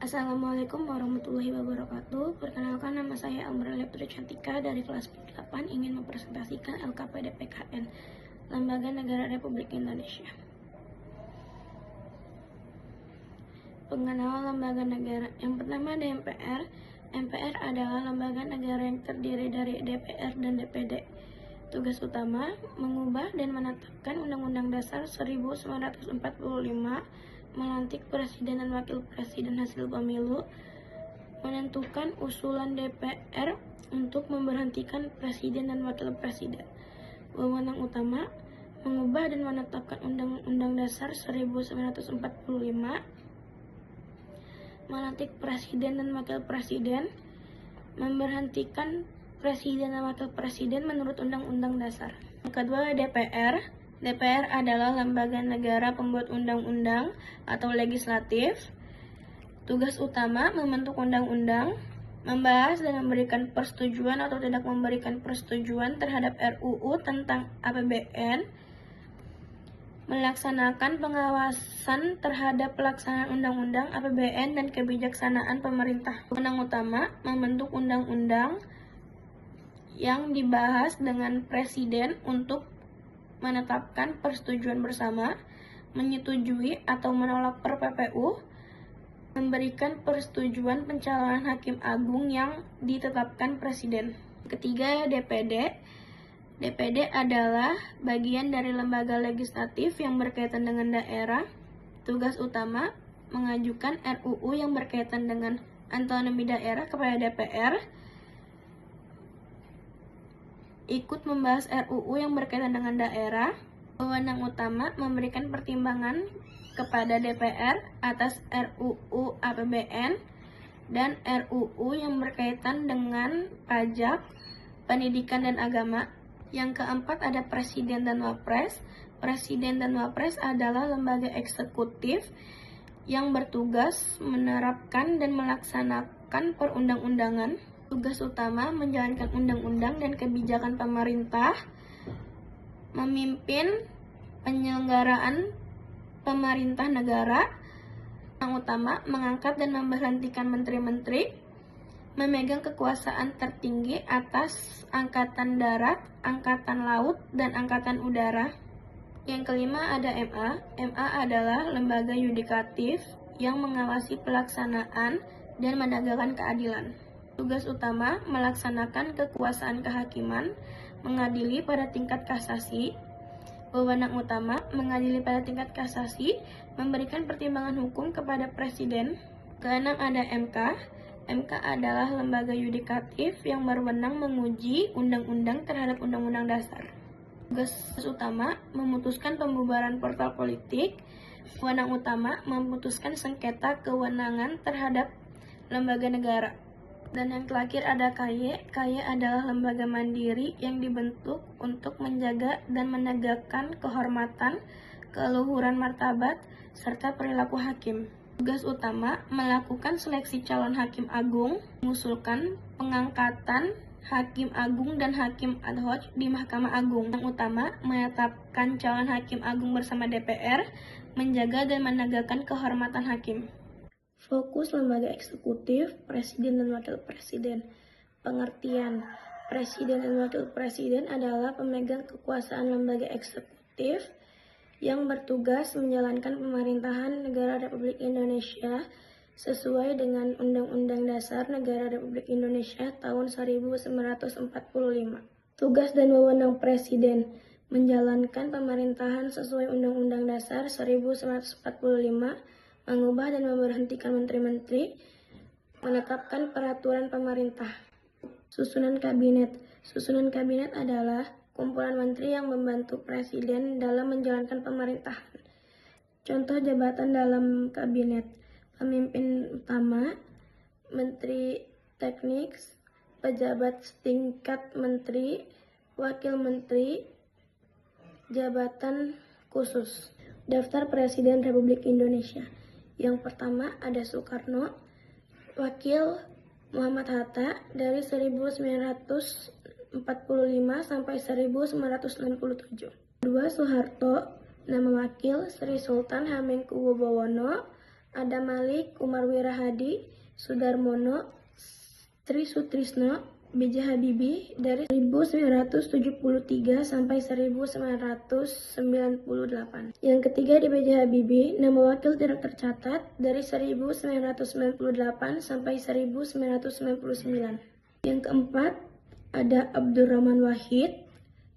Assalamualaikum warahmatullahi wabarakatuh. Perkenalkan, nama saya Amrlia Putri Cantika dari kelas 8 ingin mempresentasikan LKPDPKN, Lembaga Negara Republik Indonesia. Pengenalan lembaga negara. Yang pertama ada MPR. MPR adalah lembaga negara yang terdiri dari DPR dan DPD. Tugas utama mengubah dan menetapkan Undang-Undang Dasar 1945, melantik presiden dan wakil presiden hasil pemilu, menentukan usulan DPR untuk memberhentikan presiden dan wakil presiden. Wewenang utama mengubah dan menetapkan Undang-Undang Dasar 1945, melantik presiden dan wakil presiden, memberhentikan presiden dan wakil presiden menurut Undang-Undang Dasar. Yang kedua, DPR. DPR adalah lembaga negara pembuat undang-undang atau legislatif. Tugas utama membentuk undang-undang, membahas dan memberikan persetujuan atau tidak memberikan persetujuan terhadap RUU tentang APBN, melaksanakan pengawasan terhadap pelaksanaan undang-undang APBN dan kebijaksanaan pemerintah. Wewenang utama membentuk undang-undang yang dibahas dengan presiden untuk menetapkan persetujuan bersama, menyetujui atau menolak per-PPU, memberikan persetujuan pencalonan hakim agung yang ditetapkan presiden. Ketiga, DPD. DPD adalah bagian dari lembaga legislatif yang berkaitan dengan daerah. Tugas utama mengajukan RUU yang berkaitan dengan otonomi daerah kepada DPR, ikut membahas RUU yang berkaitan dengan daerah. Wewenang utama memberikan pertimbangan kepada DPR atas RUU APBN dan RUU yang berkaitan dengan pajak, pendidikan dan agama. Yang keempat ada Presiden dan Wapres. Presiden dan Wapres adalah lembaga eksekutif yang bertugas menerapkan dan melaksanakan perundang-undangan. Tugas utama menjalankan undang-undang dan kebijakan pemerintah, memimpin penyelenggaraan pemerintah negara. Yang utama mengangkat dan memberhentikan menteri-menteri, memegang kekuasaan tertinggi atas angkatan darat, angkatan laut, dan angkatan udara. Yang kelima ada MA. MA adalah lembaga yudikatif yang mengawasi pelaksanaan dan menegakkan keadilan. Tugas utama melaksanakan kekuasaan kehakiman, mengadili pada tingkat kasasi. Wewenang utama mengadili pada tingkat kasasi, memberikan pertimbangan hukum kepada presiden. Keenam ada MK. MK adalah lembaga yudikatif yang berwenang menguji undang-undang terhadap undang-undang dasar. Tugas utama memutuskan pembubaran partai politik. Wewenang utama memutuskan sengketa kewenangan terhadap lembaga negara. Dan yang terakhir ada KY. KY adalah lembaga mandiri yang dibentuk untuk menjaga dan menegakkan kehormatan, keluhuran martabat, serta perilaku hakim. Tugas utama melakukan seleksi calon hakim agung, mengusulkan pengangkatan hakim agung dan hakim ad hoc di Mahkamah Agung. Yang utama menetapkan calon hakim agung bersama DPR, menjaga dan menegakkan kehormatan hakim. Fokus lembaga eksekutif, presiden dan wakil presiden. Pengertian: presiden dan wakil presiden adalah pemegang kekuasaan lembaga eksekutif yang bertugas menjalankan pemerintahan negara Republik Indonesia sesuai dengan Undang-Undang Dasar Negara Republik Indonesia tahun 1945. Tugas dan wewenang presiden: menjalankan pemerintahan sesuai Undang-Undang Dasar 1945, mengubah dan memberhentikan menteri-menteri, menetapkan peraturan pemerintah. Susunan kabinet. Susunan kabinet adalah kumpulan menteri yang membantu presiden dalam menjalankan pemerintahan. Contoh jabatan dalam kabinet: pemimpin utama, menteri teknik, pejabat setingkat menteri, wakil menteri, jabatan khusus. Daftar Presiden Republik Indonesia. Yang pertama ada Soekarno, wakil Muhammad Hatta dari 1945 sampai 1967. Kedua Soeharto, nama wakil Sri Sultan Hamengkubuwono Ada Malik, Umar Wirahadi, Sudarmono, Tri Sutrisno, B.J. Habibie dari 1973 sampai 1998. Yang ketiga di B.J. Habibie, nama wakil tidak tercatat dari 1998 sampai 1999. Yang keempat ada Abdurrahman Wahid,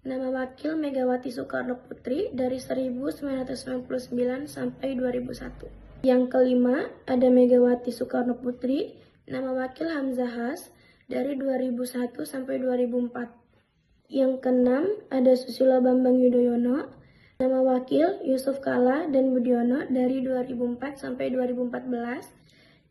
nama wakil Megawati Soekarno Putri dari 1999 sampai 2001. Yang kelima ada Megawati Soekarno Putri, nama wakil Hamzah Has dari 2001 sampai 2004. Yang keenam ada Susilo Bambang Yudhoyono, nama wakil Yusuf Kala dan Budiono dari 2004 sampai 2014.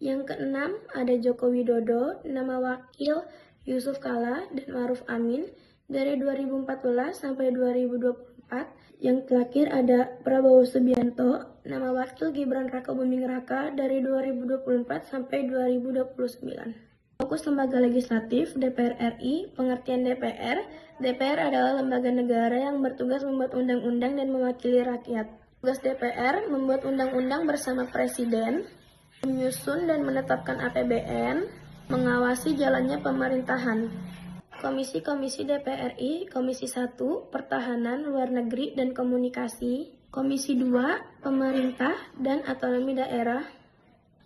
Yang keenam ada Joko Widodo, nama wakil Yusuf Kala dan Ma'ruf Amin dari 2014 sampai 2024. Yang terakhir ada Prabowo Subianto, nama wakil Gibran Rakabuming Raka dari 2024 sampai 2029. Fokus lembaga legislatif DPR RI, pengertian DPR. DPR adalah lembaga negara yang bertugas membuat undang-undang dan mewakili rakyat. Tugas DPR membuat undang-undang bersama Presiden, menyusun dan menetapkan APBN, mengawasi jalannya pemerintahan. Komisi-komisi DPR RI, Komisi 1, Pertahanan, Luar Negeri, dan Komunikasi. Komisi 2, Pemerintah dan Otonomi Daerah.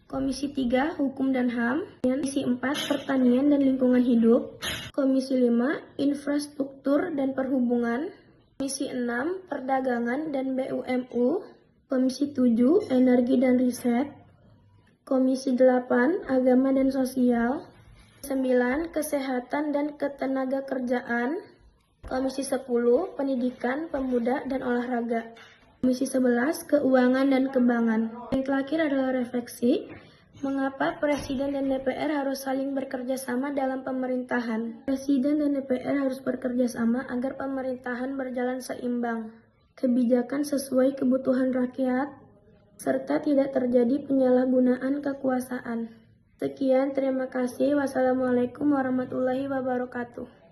Komisi 3, Hukum dan HAM. Komisi 4, Pertanian dan Lingkungan Hidup. Komisi 5, Infrastruktur dan Perhubungan. Komisi 6, Perdagangan dan BUMU. Komisi 7, Energi dan Riset. Komisi 8, Agama dan Sosial. 9, Kesehatan dan Ketenagakerjaan. Komisi 10, Pendidikan, Pemuda dan Olahraga. Komisi 11, Keuangan dan Keuangan. Yang terakhir adalah refleksi, mengapa Presiden dan DPR harus saling bekerja sama dalam pemerintahan. Presiden dan DPR harus bekerja sama agar pemerintahan berjalan seimbang, kebijakan sesuai kebutuhan rakyat, serta tidak terjadi penyalahgunaan kekuasaan. Sekian, terima kasih. Wassalamualaikum warahmatullahi wabarakatuh.